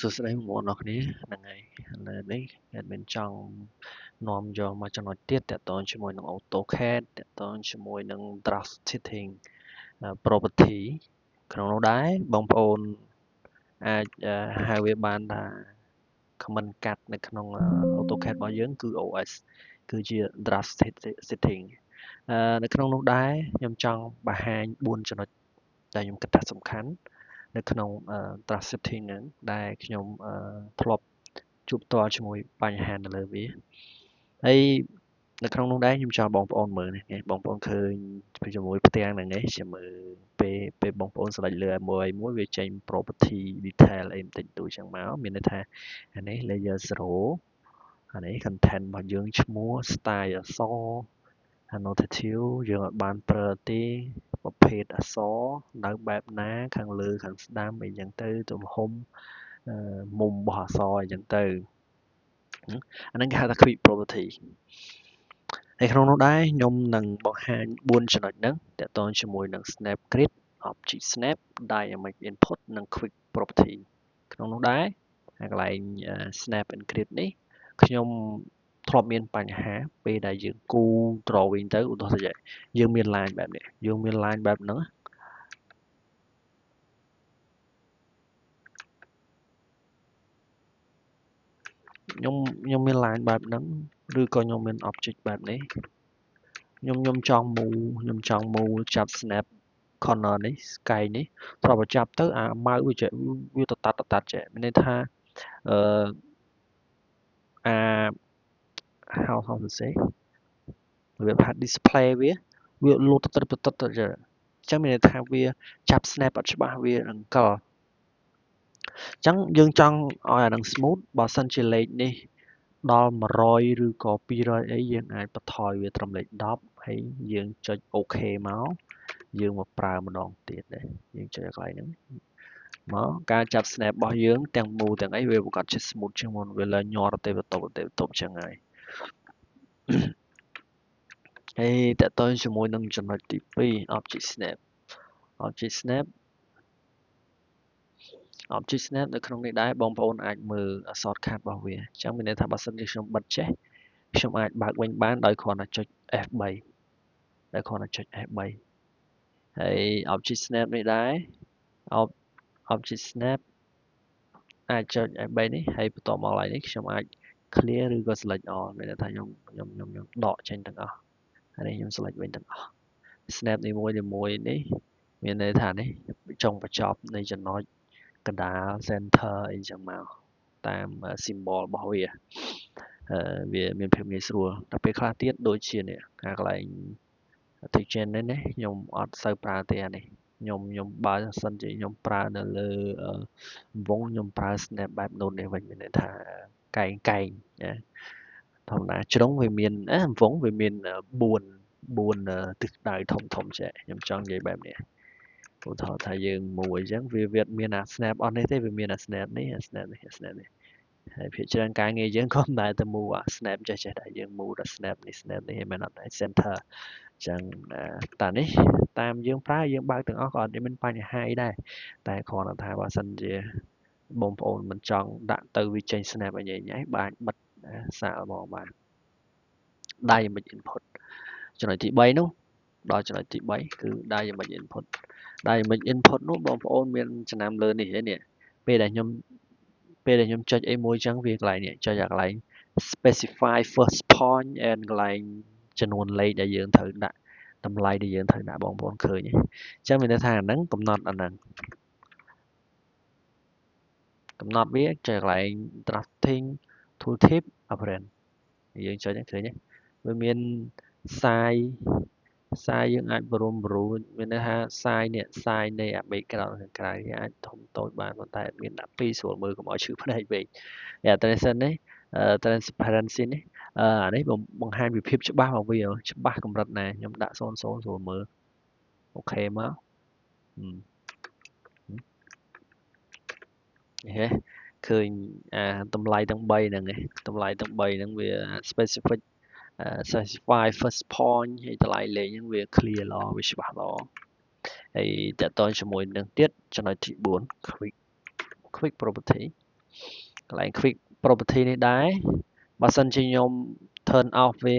សួស្តីបងប្អូនអរគ្នាហ្នឹងហើយឥឡូវនេះ admin ចង់នាំយកមកចំណុចទៀតតាក់ទងជាមួយនឹង AutoCAD តាក់ទងជាមួយនឹង Draft Setting Property ក្នុងនោះដែរបងប្អូនអាចហៅវាបានថា comment កាត់នៅក្នុង AutoCAD របស់យើងគឺ OS គឺជា Draft Setting នៅក្នុងនោះដែរខ្ញុំចង់បង្ហាញ4ចំណុចដែលខ្ញុំគិតថាសំខាន់នៅក្នុង Draft Setting ហ្នឹងដែលខ្ញុំធ្លាប់ជួបផ្ទាល់ជាមួយបញ្ហានៅលើវាហើយនៅក្នុងនោះដែរខ្ញុំចង់បងប្អូនមើលនេះបងប្អូនឃើញជាមួយផ្ទាំងហ្នឹងឯងជាមើលពេលបងប្អូនស្លេចលើមួយវាចេញ property detail អីបន្តិចតួចចឹងមកមានន័យថាអានេះ layer 0អានេះ content របស់យើងឈ្មោះ style អក្សរ annotative យើងអត់បានប្រើទេប្រភេទអក្សរនៅបែបណាខាងលើខាងស្ដាំអីចឹងទៅទំហំមុំរបស់អក្សរអីចឹងទៅអាហ្នឹងគេហៅថា quick property ហើយក្នុងនោះដែរខ្ញុំនឹងបង្ហាញ4ចំណុចហ្នឹងទាក់ទងជាមួយនឹង snap grid object snap dynamic input និង quick property ក្នុងនោះដែរកន្លែង snap and grid នេះខ្ញុំធ្លាប់មានបញ្ហាពេលដែលយើងគូរ drawing ទៅឧទាហរណ៍ថាយើងមាន line បែបនេះយើងមាន line បែបហ្នឹងខ្ញុំមាន line បែបហ្នឹងឬក៏ខ្ញុំមាន object បែបនេះខ្ញុំចង់ move ចាប់ snap corner នេះ sky នេះធ្លាប់ចាប់ទៅអាម៉ៅវាទៅតាត់ចេះមានន័យថាhow to say វាថា display វាលោតទៅចេះអញ្ចឹងមានន័យថាវាចាប់ snap អត់ច្បាស់វាអង្កលអញ្ចឹងយើងចង់ឲ្យអានឹង smooth បើសិនជាលេខនេះដល់100ឬក៏200អីយើងអាចបន្ថយវាត្រឹមលេខ10ហើយយើងចុច OK មកយើងមកប្រើម្ដងទៀតដែរយើងចុចកន្លែងហ្នឹងមកការចាប់ snap របស់យើងទាំង move ទាំងអីវាប្រកាសជា smooth ជាងមុនវាឡើងញ័រទៅបន្ទប់ចឹងហើយហើយតើតើជាមួយនឹងចំណុចទី2 object snap object snap នៅក្នុងនេះដែរបងប្អូនអាចមើល shortcut របស់វាអញ្ចឹងមានន័យថាបើសិនជាខ្ញុំបិទចេះខ្ញុំអាចបើកវិញបានដោយគ្រាន់តែចុច F3 ហើយ object snap នេះដែរ object snap អាចចុច F3 នេះហើយបន្ទាប់មកឡើយនេះខ្ញុំអាច clear ឬក៏ select all មានន័យថាខ្ញុំដកចេញទាំងអស់ហើយនេះខ្ញុំ select វិញទាំងអស់ snap នីមួយនេះមានន័យថានេះចុងបញ្ចប់នៃចំណុចកណ្ដាល center អីចឹងមកតាម symbol របស់វាវាមានភាពងាយស្រួលតែពេលខ្លះទៀតដូចជានេះកន្លែង Tigen នេះខ្ញុំអត់សូវប្រើទេអានេះខ្ញុំបើសិនជាខ្ញុំប្រើនៅលើវងខ្ញុំប្រើ snap បែបនោះនេះវិញមានន័យថាកែងណាធម្មតាជ្រុងវាមានវងវាមាន4ទិសដៅធំចេះខ្ញុំចង់និយាយបែបនេះឧទាហរណ៍ថាយើងមួយអញ្ចឹងវាមានអា snap អស់នេះទេវាមានអា snap នេះហើយភាគច្រើនការងារយើងក៏មិនដែលទៅ move អា snap ចេះតែយើង move ដល់ snap នេះមិនអត់តែ center អញ្ចឹងតានេះតាមយើងប្រើយើងបើកទាំងអស់ក៏អត់មានបញ្ហាអីដែរតែគ្រាន់តែថាបើសិនជាបងប្អូនមិនចង់ដាក់ទៅវាចេញ snap អីញ៉ៃបាទបិទសាកមកបាន dynamic input ចំណុចទី3នោះដល់ចំណុចទី3គឺ dynamic input នោះបងប្អូនមានចំណាំលើនេះនេះពេលដែលខ្ញុំចុចអីមួយចឹងវាកន្លែងនេះចុចអាកន្លែង specify first point and កន្លែងចំនួនលេខដែលយើងត្រូវដាក់តម្លៃដែលយើងត្រូវដាក់បងប្អូនឃើញអញ្ចឹងមានន័យថាអាហ្នឹងកំណត់អាហ្នឹងកំណត់វាចុចកន្លែង drafting tooltip apparent យើងចុចហ្នឹងឃើញទេវាមាន size យើងអាចបរូមានន័យថា size នៃអា background ខាងក្រៅវាអាចធំតូចបានប៉ុន្តែមានដាក់2ស្រួលមើលកុំឲ្យឈឺភ្នែកពេក transparency នេះអានេះបង្ហាញពីភាពច្បាស់របស់វាច្បាស់កម្រិតណាខ្ញុំដាក់0ស្រួលមើលអូខេមកឃើញតម្លៃទាំង3ហ្នឹងឯងតម្លៃទាំង3ហ្នឹងវា specify first point ហើយតម្លៃលេខហ្នឹងវា clear ល្អវាច្បាស់ល្អហើយតើតើជាមួយនឹងទៀតចំណុចទី4 quick quick property កន្លែង quick property នេះដែរបើសិនជាខ្ញុំ turn off វា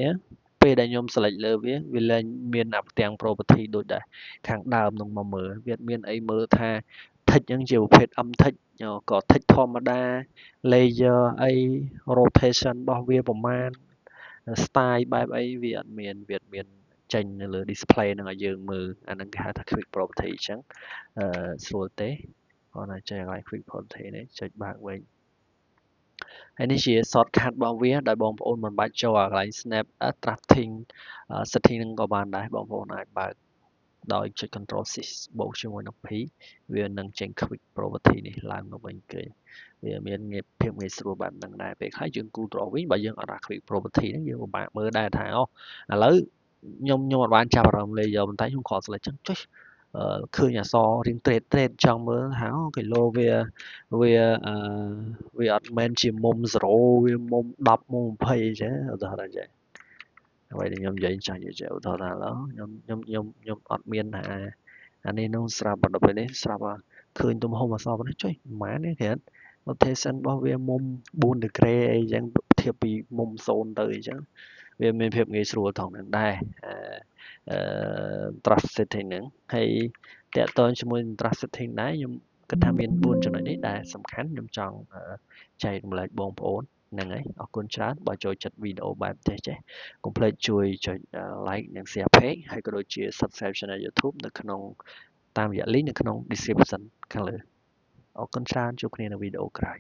ពេលដែលខ្ញុំ select លើវាវាលែងមានអាផ្ទាំង property ដូចដែរខាងដើមនឹងមកមើលវាមានអីមើលថា text ហ្នឹងជាប្រភេទ text ក៏ text ធម្មតា layer អី rotation របស់វាប្រមាណ style បែបអីវាអត់មានចេញនៅលើ display ហ្នឹងឲ្យយើងមើលអាហ្នឹងគេហៅថា quick property អញ្ចឹងស្រួលទេគាត់ណាចេះកន្លែង quick property នេះចុចបើកវិញហើយនេះជា shortcut របស់វាដែលបងប្អូនមិនបាច់ចូលកន្លែង snap tracking setting ហ្នឹងក៏បានដែរបងប្អូនអាចបើកដោយចុច control shift បូកជាមួយនឹង P វានឹងចេញ quick property នេះឡើងមកវិញគេវាមានភាពងាយស្រួលបែបហ្នឹងដែរពេលខ្លះយើងគូត្រវិញបើយើងអត់ដាក់ quick property ហ្នឹងយើងពិបាកមើលដែរថាឥឡូវខ្ញុំអត់បានចាប់អារម្មណ៍ layer ប៉ុន្តែខ្ញុំគ្រាន់ select ចឹងចុចឃើញអក្សររៀង trade ចង់មើលថាគីឡូវាអត់មែនជាមុំ0វាមុំ10មុំ20អញ្ចឹងឧទាហរណ៍ថាអញ្ចឹងអ្វីដែលខ្ញុំនិយាយចង់និយាយឧទាហរណ៍ថាខ្ញុំអត់មានថាអានេះនោះស្រាប់ដល់ពេលនេះស្រាប់ឃើញទំហំអក្សរប៉ុណ្ណេះចុយប៉ុន្មាននេះគេ rotation របស់វាមុំ4 degree អីចឹងធៀបពីមុំ0ទៅអញ្ចឹងវាមានភាពងាយស្រួលថងហ្នឹងដែរtrust setting ហ្នឹងហើយតកតងជាមួយ trust setting ដែរខ្ញុំគិតថាមាន4ចំណុចនេះដែលសំខាន់ខ្ញុំចង់ចែករំលែកបងប្អូនហ្នឹងហើយអរគុណច្រើនបើចូលចិត្តវីដេអូបែបនេះចេះកុំភ្លេចជួយចុច like និង share page ហើយក៏ដូចជា subscribe channel YouTube នៅក្នុងតាមរយៈ link នៅក្នុង description ខាងលើអរគុណច្រើនជួបគ្នានៅវីដេអូក្រោយ